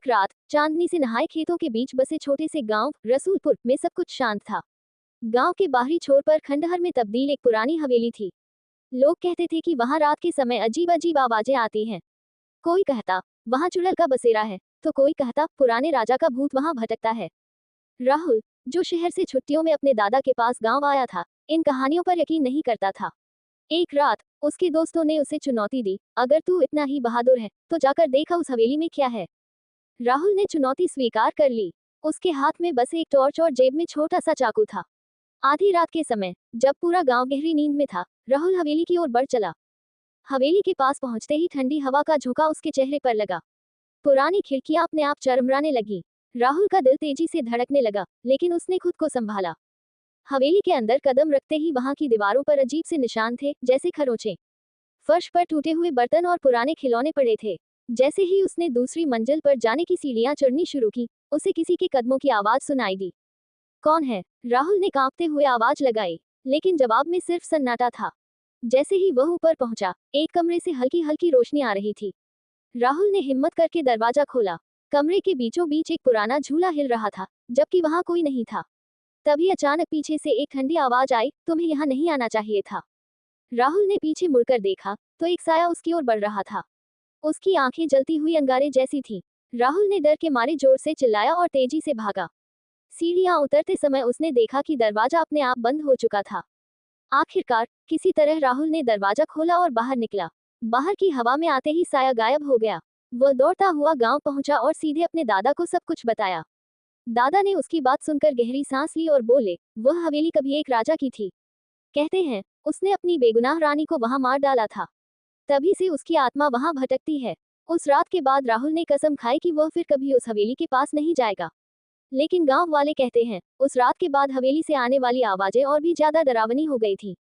एक रात चांदनी से नहाए खेतों के बीच बसे छोटे से गांव रसूलपुर में सब कुछ शांत था। गांव के बाहरी छोर पर खंडहर में तब्दील एक पुरानी हवेली थी। लोग कहते थे कि वहां रात के समय अजीब अजीब आवाजें आती हैं। कोई कहता वहां चुड़ैल का बसेरा है, तो कोई कहता पुराने राजा का भूत वहां भटकता है। राहुल, जो शहर से छुट्टियों में अपने दादा के पास गांव आया था, इन कहानियों पर यकीन नहीं करता था। एक रात उसके दोस्तों ने उसे चुनौती दी, अगर तू इतना ही बहादुर है तो जाकर देखा उस हवेली में क्या है। राहुल ने चुनौती स्वीकार कर ली। उसके हाथ में बस एक टॉर्च और जेब में छोटा सा चाकू था। आधी रात के समय जब पूरा गांव गहरी नींद में था, राहुल हवेली की ओर बढ़ चला। हवेली के पास पहुंचते ही ठंडी हवा का झोंका उसके चेहरे पर लगा। पुरानी खिड़कियां अपने आप चरमराने लगी। राहुल का दिल तेजी से धड़कने लगा, लेकिन उसने खुद को संभाला। हवेली के अंदर कदम रखते ही वहां की दीवारों पर अजीब से निशान थे, जैसे खरोंचे। फर्श पर टूटे हुए बर्तन और पुराने खिलौने पड़े थे। जैसे ही उसने दूसरी मंजिल पर जाने की सीढ़ियां चढ़नी शुरू की, उसे किसी के कदमों की आवाज सुनाई दी। कौन है? राहुल ने कांपते हुए आवाज लगाई, लेकिन जवाब में सिर्फ सन्नाटा था। जैसे ही वह ऊपर पहुंचा, एक कमरे से हल्की हल्की रोशनी आ रही थी। राहुल ने हिम्मत करके दरवाजा खोला। कमरे के बीचों बीच एक पुराना झूला हिल रहा था, जबकि वहां कोई नहीं था। तभी अचानक पीछे से एक ठंडी आवाज आई, तुम्हें यहाँ नहीं आना चाहिए था। राहुल ने पीछे मुड़कर देखा तो एक साया उसकी ओर बढ़ रहा था। उसकी आंखें जलती हुई अंगारे जैसी थीं। राहुल ने डर के मारे जोर से चिल्लाया और तेजी से भागा। सीढ़ियां उतरते समय उसने देखा कि दरवाजा अपने आप बंद हो चुका था। आखिरकार किसी तरह राहुल ने दरवाजा खोला और बाहर निकला। बाहर की हवा में आते ही साया गायब हो गया। वह दौड़ता हुआ गांव पहुंचा और सीधे अपने दादा को सब कुछ बताया। दादा ने उसकी बात सुनकर गहरी सांस ली और बोले, वह हवेली कभी एक राजा की थी। कहते हैं उसने अपनी बेगुनाह रानी को वहां मार डाला था। तभी से उसकी आत्मा वहां भटकती है। उस रात के बाद राहुल ने कसम खाई कि वह फिर कभी उस हवेली के पास नहीं जाएगा। लेकिन गांव वाले कहते हैं उस रात के बाद हवेली से आने वाली आवाजें और भी ज्यादा डरावनी हो गई थी।